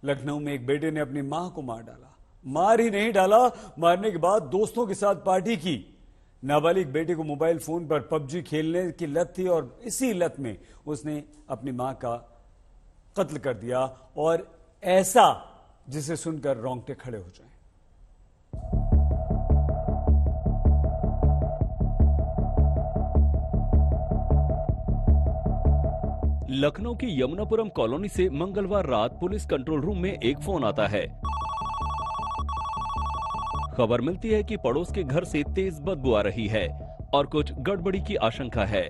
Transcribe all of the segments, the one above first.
लखनऊ में एक बेटे ने अपनी मां को मार डाला। मार ही नहीं डाला, मारने के बाद दोस्तों के साथ पार्टी की। नाबालिग बेटे को मोबाइल फोन पर पबजी खेलने की लत थी और इसी लत में उसने अपनी मां का कत्ल कर दिया। और ऐसा जिसे सुनकर रोंगटे खड़े हो जाएं। लखनऊ की यमुनापुरम कॉलोनी से मंगलवार रात पुलिस कंट्रोल रूम में एक फोन आता है। खबर मिलती है कि पड़ोस के घर से तेज बदबू आ रही है और कुछ गड़बड़ी की आशंका है।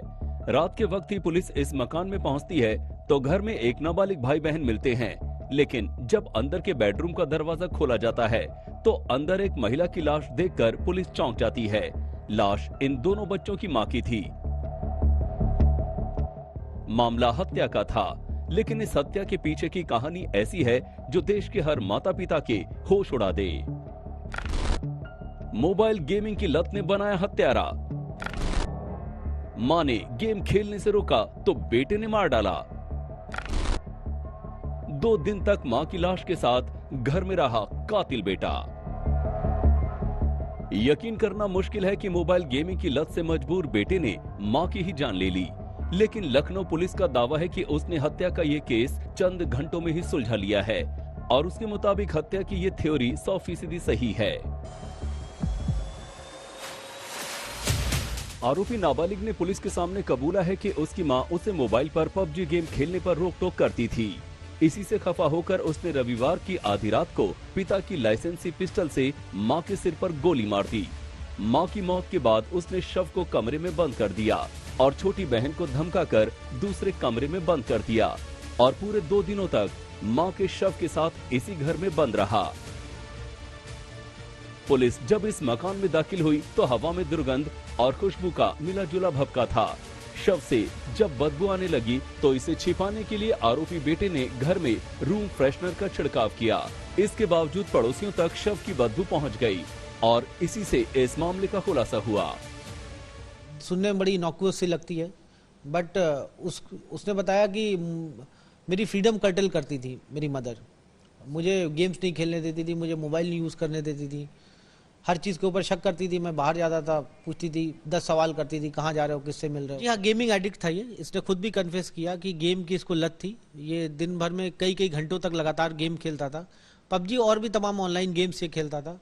रात के वक्त ही पुलिस इस मकान में पहुंचती है तो घर में एक नाबालिग भाई बहन मिलते हैं, लेकिन जब अंदर के बेडरूम का दरवाजा खोला जाता है तो अंदर एक महिला की लाश देखकर पुलिस चौंक जाती है। लाश इन दोनों बच्चों की मां की थी। मामला हत्या का था, लेकिन इस हत्या के पीछे की कहानी ऐसी है जो देश के हर माता पिता के होश उड़ा दे। मोबाइल गेमिंग की लत ने बनाया हत्यारा। मां ने गेम खेलने से रोका तो बेटे ने मार डाला। 2 दिन तक मां की लाश के साथ घर में रहा कातिल बेटा। यकीन करना मुश्किल है कि मोबाइल गेमिंग की लत से मजबूर बेटे ने मां की ही जान ले ली, लेकिन लखनऊ पुलिस का दावा है कि उसने हत्या का ये केस चंद घंटों में ही सुलझा लिया है और उसके मुताबिक हत्या की ये थ्योरी 100% सही है। आरोपी नाबालिग ने पुलिस के सामने कबूला है कि उसकी मां उसे मोबाइल पर पबजी गेम खेलने पर रोक टोक करती थी। इसी से खफा होकर उसने रविवार की आधी रात को पिता की लाइसेंसी पिस्टल से मां के सिर पर गोली मार दी। मां की मौत के बाद उसने शव को कमरे में बंद कर दिया और छोटी बहन को धमकाकर दूसरे कमरे में बंद कर दिया और पूरे 2 दिनों तक मां के शव के साथ इसी घर में बंद रहा। पुलिस जब इस मकान में दाखिल हुई तो हवा में दुर्गंध और खुशबू का मिला जुला भभका था। शव से जब बदबू आने लगी तो इसे छिपाने के लिए आरोपी बेटे ने घर में रूम फ्रेशनर का छिड़काव किया। इसके बावजूद पड़ोसियों तक शव की बदबू पहुंच गई और इसी से इस मामले का खुलासा हुआ। सुनने में बड़ी इनॉक्यूअस सी लगती है, बट उसने बताया कि मेरी फ्रीडम कर्टेल करती थी मेरी मदर। मुझे गेम्स नहीं खेलने देती थी, मुझे मोबाइल नहीं यूज़ करने देती थी, हर चीज़ के ऊपर शक करती थी। मैं बाहर जाता था, पूछती थी, 10 सवाल करती थी, कहाँ जा रहे हो, किससे मिल रहे हो। यहाँ गेमिंग एडिक्ट था ये। इसने खुद भी कन्फेस किया कि गेम की इसको लत थी। ये दिन भर में कई घंटों तक लगातार गेम खेलता था। पबजी और भी तमाम ऑनलाइन गेम्स ये खेलता था।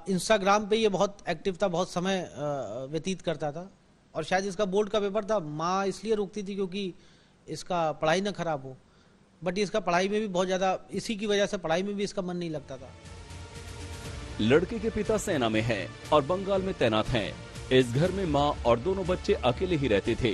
इंस्टाग्राम पे ये बहुत एक्टिव था, बहुत समय व्यतीत करता था और शायद इसका बोर्ड का पेपर था। माँ इसलिए रोकती थी क्योंकि इसका पढ़ाई ना खराब हो, बट इसका पढ़ाई में भी बहुत ज़्यादा, इसी की वजह से पढ़ाई में भी इसका मन नहीं लगता था। लड़के के पिता सेना में हैं और बंगाल में तैनात हैं। इस घर में मां और दोनों बच्चे अकेले ही रहते थे।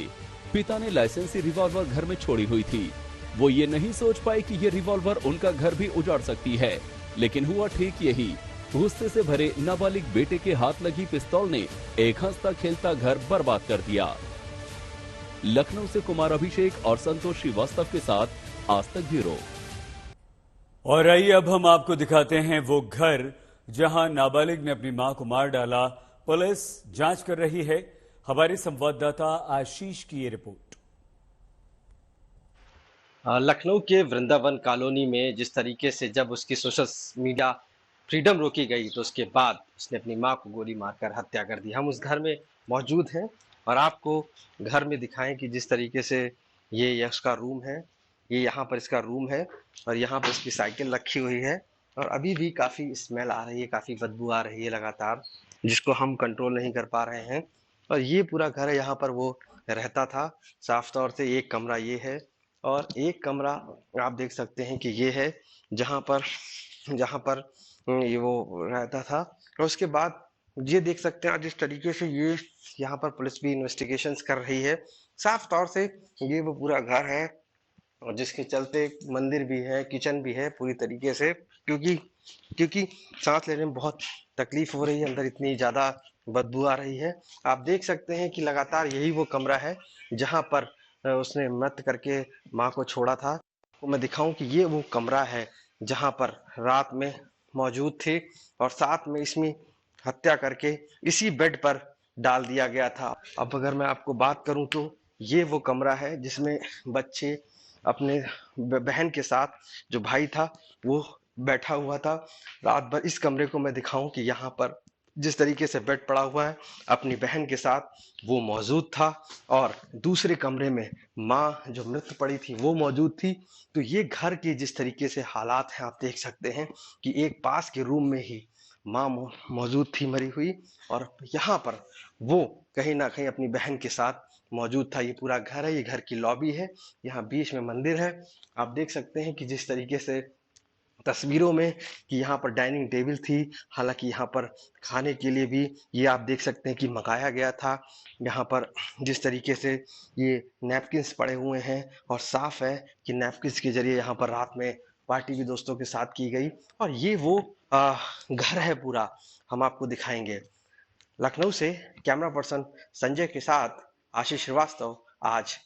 पिता ने लाइसेंसी रिवॉल्वर घर में छोड़ी हुई थी। वो ये नहीं सोच पाए कि ये रिवॉल्वर उनका घर भी उजाड़ सकती है, लेकिन हुआ ठीक यही। गुस्से से भरे नाबालिग बेटे के हाथ लगी पिस्तौल ने एक हंसता खेलता घर बर्बाद कर दिया। लखनऊ से कुमार अभिषेक और संतोष श्रीवास्तव के साथ आज तक ब्यूरो। और आइए अब हम आपको दिखाते हैं वो घर जहां नाबालिग ने अपनी मां को मार डाला। पुलिस जांच कर रही है। हमारे संवाददाता आशीष की ये रिपोर्ट। लखनऊ के वृंदावन कॉलोनी में जिस तरीके से जब उसकी सोशल मीडिया फ्रीडम रोकी गई तो उसके बाद उसने अपनी मां को गोली मारकर हत्या कर दी। हम उस घर में मौजूद हैं और आपको घर में दिखाएं कि जिस तरीके से ये उसका रूम है, ये यहाँ पर इसका रूम है और यहाँ पर इसकी साइकिल रखी हुई है और अभी भी काफ़ी स्मेल आ रही है, काफ़ी बदबू आ रही है लगातार, जिसको हम कंट्रोल नहीं कर पा रहे हैं। और ये पूरा घर है, यहाँ पर वो रहता था। साफ तौर से एक कमरा ये है और एक कमरा आप देख सकते हैं कि ये है जहाँ पर ये वो रहता था। और उसके बाद ये देख सकते हैं जिस तरीके से ये यहाँ पर पुलिस भी इन्वेस्टिगेशंस कर रही है। साफ तौर से ये वो पूरा घर है और जिसके चलते मंदिर भी है, किचन भी है पूरी तरीके से, क्योंकि सांस लेने में बहुत तकलीफ हो रही है, अंदर इतनी ज़्यादा बदबू आ रही है। आप देख सकते हैं कि लगातार यही वो कमरा है जहाँ पर उसने मृत करके माँ को छोड़ा था। तो मैं दिखाऊं कि ये वो कमरा है जहाँ पर रात में मौजूद थे और साथ में इसमें हत्या करके इसी बेड पर डाल दिया गया था। अब अगर मैं आपको बात करूं तो ये वो कमरा है जिसमें बच्चे अपने बहन के साथ, जो भाई था वो बैठा हुआ था। रात भर इस कमरे को मैं दिखाऊं कि यहाँ पर जिस तरीके से बेड पड़ा हुआ है, अपनी बहन के साथ वो मौजूद था, और दूसरे कमरे में माँ जो मृत पड़ी थी वो मौजूद थी। तो ये घर के जिस तरीके से हालात हैं, आप देख सकते हैं कि एक पास के रूम में ही माँ मौजूद थी मरी हुई, और यहाँ पर वो कहीं ना कहीं अपनी बहन के साथ मौजूद था। ये पूरा घर है, ये घर की लॉबी है, यहाँ बीच में मंदिर है। आप देख सकते हैं कि जिस तरीके से तस्वीरों में कि यहाँ पर डाइनिंग टेबल थी, हालांकि यहाँ पर खाने के लिए भी ये आप देख सकते हैं कि मंगाया गया था। यहाँ पर जिस तरीके से ये नैपकिन्स पड़े हुए हैं, और साफ है कि नैपकिन्स के जरिए यहाँ पर रात में पार्टी भी दोस्तों के साथ की गई। और ये वो घर है पूरा, हम आपको दिखाएंगे। लखनऊ से कैमरा पर्सन संजय के साथ आशीष श्रीवास्तव, आज